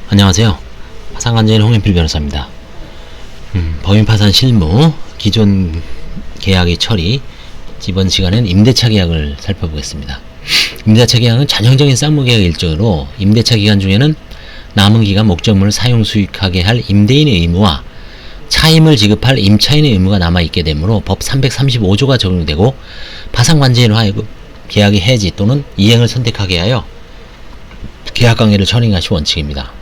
안녕하세요. 파산관제인 홍현필 변호사입니다. 법인파산 실무, 기존 계약의 처리, 이번 시간엔 임대차 계약을 살펴보겠습니다. 임대차 계약은 전형적인 쌍무계약 일정으로 임대차 기간 중에는 남은 기간 목적물을 사용 수익하게 할 임대인의 의무와 차임을 지급할 임차인의 의무가 남아있게 되므로 법 335조가 적용되고 파산관제인으로 하여금 계약의 해지 또는 이행을 선택하게 하여 계약관계를 처리하는 것이 원칙입니다.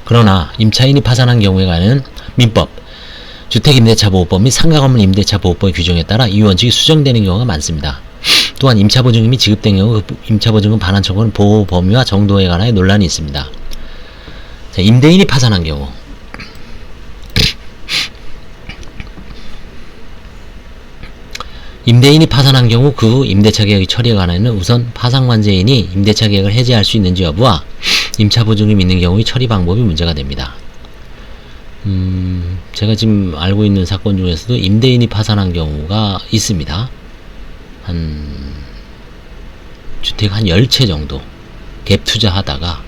그러나 임차인이 파산한 경우에 관한 민법, 주택임대차보호법 및 상가건물 임대차보호법의 규정에 따라 이 원칙이 수정되는 경우가 많습니다. 또한 임차보증금이 지급된 경우 그 임차보증금 반환 청구는 보호 범위와 정도에 관하여 논란이 있습니다. 자, 임대인이 파산한 경우 임대인이 파산한 경우 그 후 임대차 계약의 처리에 관하여는 우선 파산관제인이 임대차 계약을 해지할 수 있는지 여부와 임차보증금이 있는 경우의 처리 방법이 문제가 됩니다. 제가 지금 알고 있는 사건 중에서도 임대인이 파산한 경우가 있습니다. 주택 한 10채 정도 갭 투자하다가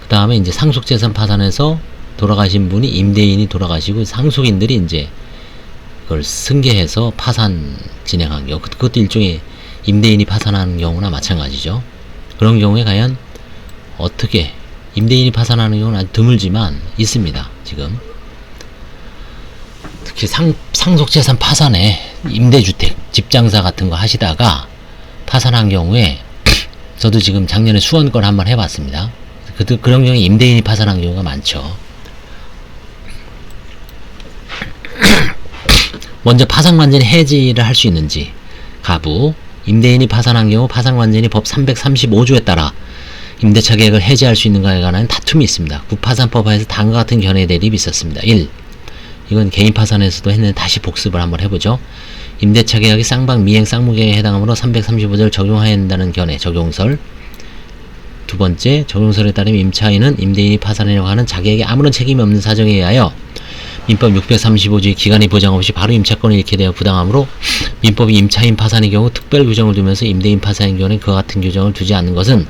그 다음에 이제 상속재산 파산해서 돌아가신 분이 임대인이 돌아가시고 상속인들이 이제 그걸 승계해서 파산 진행한 경우, 그것도 일종의 임대인이 파산하는 경우나 마찬가지죠. 그런 경우에 과연 어떻게 임대인이 파산하는 경우는 아주 드물지만 있습니다. 지금 특히 상속재산 파산에 임대주택, 집장사 같은 거 하시다가 파산한 경우에 저도 지금 작년에 수원권 한번 해봤습니다. 그런 경우에 임대인이 파산한 경우가 많죠. 먼저 파산관제인 해지를 할 수 있는지 가부, 임대인이 파산한 경우 파산관제인이 법 335조에 따라 임대차 계약을 해지할 수 있는가에 관한 다툼이 있습니다. 구파산법에서 다음과 같은 견해 대립이 있었습니다. 1. 이건 개인 파산에서도 했는데 다시 복습을 한번 해보죠. 임대차 계약이 쌍방 미행 쌍무계약에 해당하므로 335조를 적용해야 한다는 견해, 적용설. 두 번째, 적용설에 따르면 임차인은 임대인이 파산하려고 하는 자기에게 아무런 책임이 없는 사정에 의하여 민법 635조의 기간의 보장 없이 바로 임차권을 잃게 되어 부당하므로 민법이 임차인 파산의 경우 특별 규정을 두면서 임대인 파산의 경우는 그와 같은 규정을 두지 않는 것은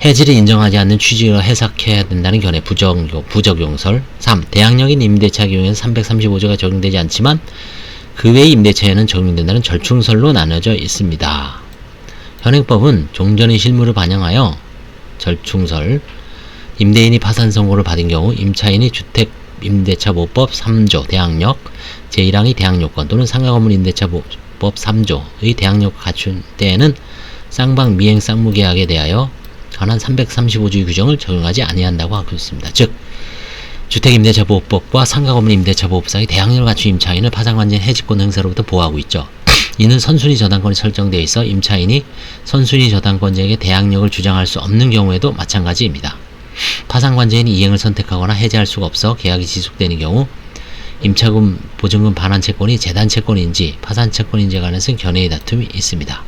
해지를 인정하지 않는 취지로 해석해야 된다는 견해, 부적용설. 3. 대항력인 임대차 경우에는 335조가 적용되지 않지만 그 외의 임대차에는 적용된다는 절충설로 나눠져 있습니다. 현행법은 종전의 실무를 반영하여 절충설, 임대인이 파산 선고를 받은 경우 임차인이 주택임대차보호법 3조 대항력, 제1항의 대항요건 또는 상가건물 임대차보호법 3조의 대항력을 갖춘 때에는 쌍방 미행 쌍무계약에 대하여 관한 335조의 규정을 적용하지 아니한다고 하고 있습니다. 즉, 주택임대차보호법과 상가건물 임대차보호법상의 대항력을 갖춘 임차인을 파산관제인 해지권 행사로부터 보호하고 있죠. 이는 선순위 저당권이 설정되어 있어 임차인이 선순위 저당권자에게 대항력을 주장할 수 없는 경우에도 마찬가지입니다. 파산관제인이 이행을 선택하거나 해지할 수가 없어 계약이 지속되는 경우 임차금 보증금 반환 채권이 재단 채권인지 파산 채권인지에 관해서는 견해의 다툼이 있습니다.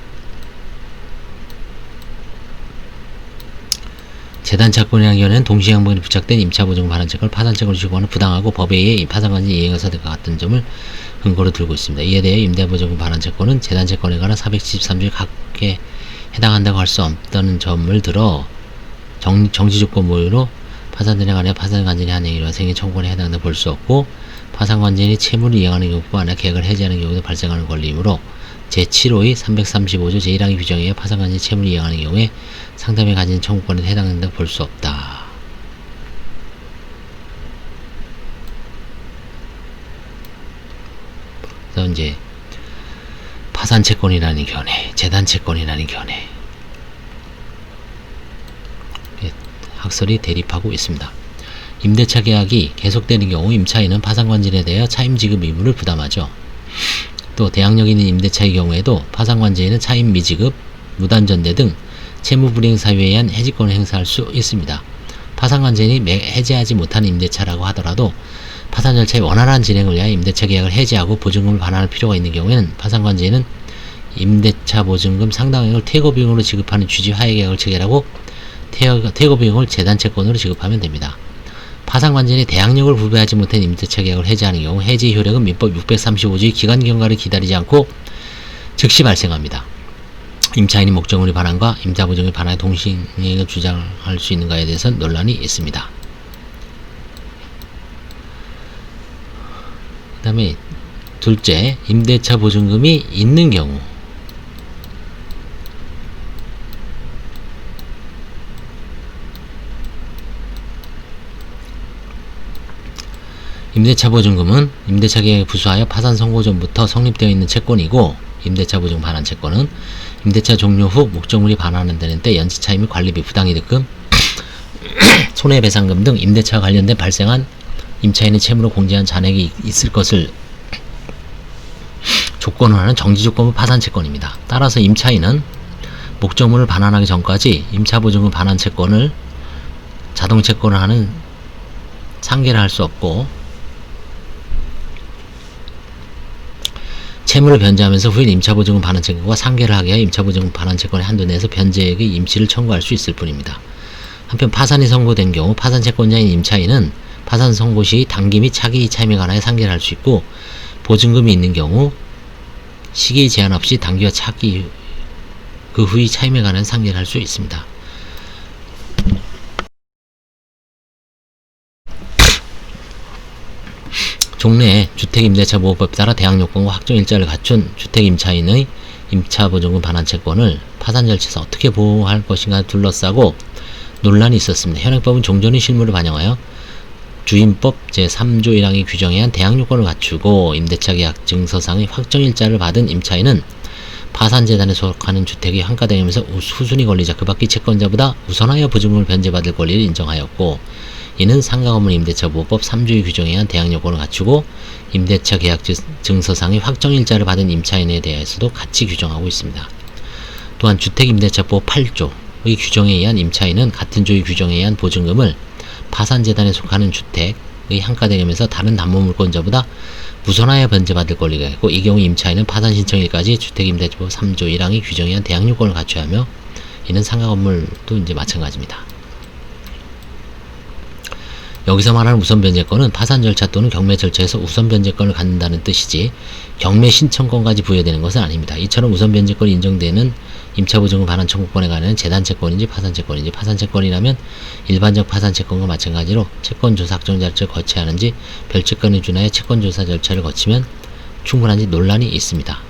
재단 채권이라는 견해는 동시행방에 부착된 임차보증금 반환 채권을 파산 채권으로 취급하는 부당하고 법에 의해 파산관제인 이행을 선택과 같은 점을 근거로 들고 있습니다. 이에 대해 임대보증금 반환 채권은 재단 채권에 관한 473조의 각각에 해당한다고 할 수 없다는 점을 들어 정지조건 모유로 파산전에 관해 파산관제인이 한 행위로 생긴 청구권에 해당한다고 볼 수 없고 파산관제인이 채무를 이행하는 경우뿐 아니라 계약을 해지하는 경우도 발생하는 권리이므로 제7호의 335조 제1항의 규정에 의해 파산관제인이 채무를 이행하는 경우에 상담에 가진 청구권에 해당한다고 볼 수 없다. 그래서 이제 파산채권이라는 견해, 재단채권이라는 견해 학설이 대립하고 있습니다. 임대차 계약이 계속되는 경우 임차인은 파산관제인에 대하여 차임 지급 의무를 부담하죠. 또 대항력 있는 임대차의 경우에도 파산관제인은 차임 미지급, 무단전대 등 채무불이행 사유에 의한 해지권을 행사할 수 있습니다. 파산관제인이 해지하지 못하는 임대차라고 하더라도 파산 절차의 원활한 진행을 위하여 임대차 계약을 해지하고 보증금을 반환할 필요가 있는 경우에는 파산관제인은 임대차 보증금 상당액을 퇴거비용으로 지급하는 취지 하에 계약을 체결하고 퇴거비용을 재단채권으로 지급하면 됩니다. 파산관제인이 대항력을 부배하지 못한 임대차 계약을 해지하는 경우 해지 효력은 민법 635조의 기간 경과를 기다리지 않고 즉시 발생합니다. 임차인이 목적물이 반환과 임차보증의 반환의 동시행을 주장할 수 있는가에 대해서 논란이 있습니다. 그 다음에 둘째, 임대차 보증금이 있는 경우. 임대차 보증금은 임대차 계약에 부수하여 파산 선고 전부터 성립되어 있는 채권이고, 임대차 보증 반환 채권은 임대차 종료 후 목적물이 반환하는 때 연체차임 및 관리비, 부당이득금, 손해배상금 등 임대차와 관련된 발생한 임차인의 채무로 공제한 잔액이 있을 것을 조건으로 하는 정지조건부 파산 채권입니다. 따라서 임차인은 목적물을 반환하기 전까지 임차보증금 반환 채권을 자동채권을 하는 상계를 할 수 없고, 채무를 변제하면서 후에 임차보증금 반환 채권과 상계를 하게 하여 임차보증금 반환 채권의 한도 내에서 변제액의 임치를 청구할 수 있을 뿐입니다. 한편 파산이 선고된 경우 파산 채권자인 임차인은 파산 선고 시 단기 및 차기 차임에 관하여 상계를 할 수 있고, 보증금이 있는 경우 시기 제한 없이 단기와 차기 그 후의 차임에 관한 상계를 할 수 있습니다. 종래에 주택임대차보호법에 따라 대항요건과 확정일자를 갖춘 주택임차인의 임차보증금 반환 채권을 파산 절차에서 어떻게 보호할 것인가 둘러싸고 논란이 있었습니다. 현행법은 종전의 실무를 반영하여 주임법 제3조 1항이 규정에 한 대항요건을 갖추고 임대차 계약 증서상의 확정일자를 받은 임차인은 파산재단에 속하는 주택이 환가되면서 후순위 권리자 그 밖의 채권자보다 우선하여 보증금을 변제받을 권리를 인정하였고, 이는 상가건물 임대차보호법 3조의 규정에 의한 대항요건을 갖추고 임대차 계약 증서상의 확정일자를 받은 임차인에 대해서도 같이 규정하고 있습니다. 또한 주택임대차보호 8조의 규정에 의한 임차인은 같은 조의 규정에 의한 보증금을 파산재단에 속하는 주택의 환가되면서 다른 담보물권자보다 우선하여 변제받을 권리가 있고, 이 경우 임차인은 파산 신청일까지 주택임대차보호 3조 1항의 규정에 의한 대항요건을 갖춰야 하며, 이는 상가건물도 이제 마찬가지입니다. 여기서 말하는 우선 변제권은 파산 절차 또는 경매 절차에서 우선 변제권을 갖는다는 뜻이지 경매 신청권까지 부여되는 것은 아닙니다. 이처럼 우선 변제권이 인정되는 임차보증금 반환 청구권에 관한 재단채권인지 파산채권인지, 파산채권이라면 일반적 파산채권과 마찬가지로 채권조사 확정 절차를 거쳐야 하는지, 별채권을 준하여 채권조사 절차를 거치면 충분한지 논란이 있습니다.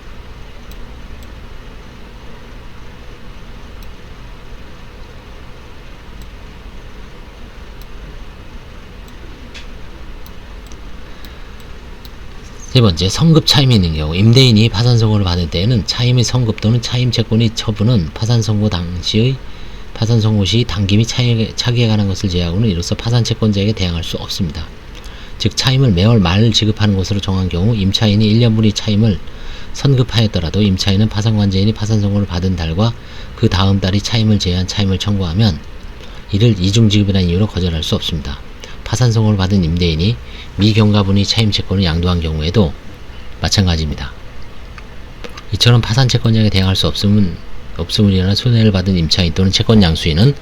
세 번째, 성급 차임이 있는 경우. 임대인이 파산 선고를 받을 때에는 차임의 성급 또는 차임 채권의 처분은 파산 선고 시 단기 및 차기에 관한 것을 제외하고는 이로써 파산 채권자에게 대항할 수 없습니다. 즉 차임을 매월 말 지급하는 것으로 정한 경우 임차인이 1년분의 차임을 선급하였더라도 임차인은 파산관제인이 파산 선고를 받은 달과 그 다음 달이 차임을 제외한 차임을 청구하면 이를 이중지급이라는 이유로 거절할 수 없습니다. 파산 선고를 받은 임대인이 미경과분의 차임 채권을 양도한 경우에도 마찬가지입니다. 이처럼 파산 채권자에게 대항할 수 없음을 일어나 손해를 받은 임차인 또는 채권 양수인은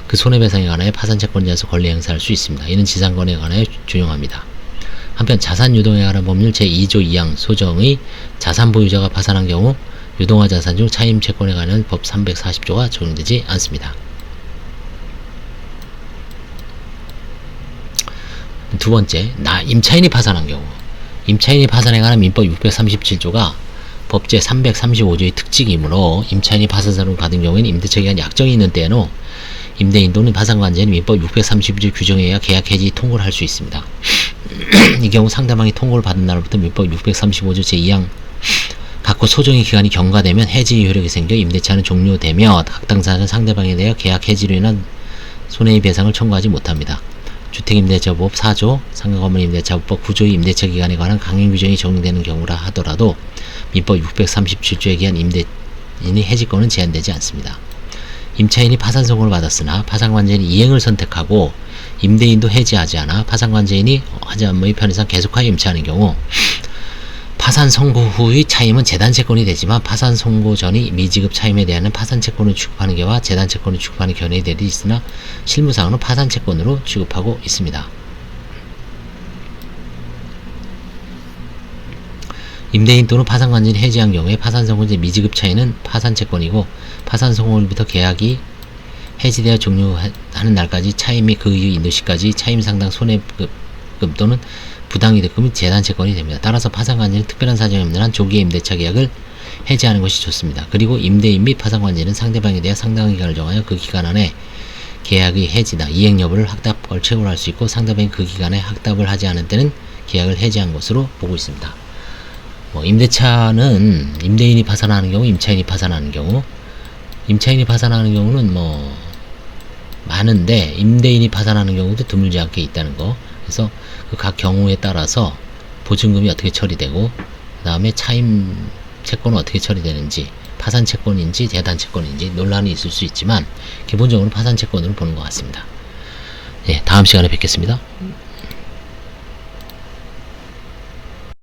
그 손해배상에 관하여 파산 채권자에서 권리 행사할 수 있습니다. 이는 지상권에 관하여 준용합니다. 한편 자산 유동에 관한 법률 제2조 2항 소정의 자산 보유자가 파산한 경우 유동화 자산 중 차임 채권에 관한 법 340조가 적용되지 않습니다. 두 번째, 임차인이 파산한 경우. 임차인이 파산에 관한 민법 637조가 법제 335조의 특징이므로 임차인이 파산선고를 받은 경우에는 임대차 기간 약정이 있는 때에는 임대인 또는 파산관제는 민법 632조 규정에 의해 계약 해지 통고를 할 수 있습니다. 이 경우 상대방이 통고를 받은 날부터 민법 635조 제2항 각호 소정의 기간이 경과되면 해지 효력이 생겨 임대차는 종료되며 각 당사자는 상대방에 대해 계약 해지로 인한 손해의 배상을 청구하지 못합니다. 주택임대차보호법 4조, 상가건물임대차보호법 9조의 임대차 기간에 관한 강행 규정이 적용되는 경우라 하더라도 민법 637조에 기한 임대인의 해지권은 제한되지 않습니다. 임차인이 파산 선고를 받았으나 파산관제인이 이행을 선택하고 임대인도 해지하지 않아 파산관제인이 하지 않음의 편의상 계속하여 임차하는 경우 파산 선고 후의 차임은 재단채권이 되지만 파산 선고 전의 미지급 차임에 대한 파산채권을 취급하는 경우와 재단채권을 취급하는 견해에 대해 있으나 실무상으로 파산채권으로 취급하고 있습니다. 임대인 또는 파산관계인이 해지한 경우에 파산성공제 미지급 차이는 파산채권이고 파산성공일부터 계약이 해지되어 종료하는 날까지 차임 및 그 이후 인도시까지 차임 상당 손해금 또는 부당이득금이 재단채권이 됩니다. 따라서 파산관계인은 특별한 사정이 없는 한 조기의 임대차 계약을 해지하는 것이 좋습니다. 그리고 임대인 및 파산관계인은 상대방에 대해 상당한 기간을 정하여 그 기간 안에 계약의 해지나 이행 여부를 확답을 최고로 할 수 있고 상대방이 그 기간에 확답을 하지 않은 때는 계약을 해지한 것으로 보고 있습니다. 임대차는 임대인이 파산하는 경우, 임차인이 파산하는 경우, 임차인이 파산하는 경우는 많은데 임대인이 파산하는 경우도 드물지 않게 있다는 거. 그래서 그 각 경우에 따라서 보증금이 어떻게 처리되고 그 다음에 차임 채권은 어떻게 처리되는지, 파산 채권인지 재단 채권인지 논란이 있을 수 있지만 기본적으로 파산 채권으로 보는 것 같습니다. 예, 다음 시간에 뵙겠습니다.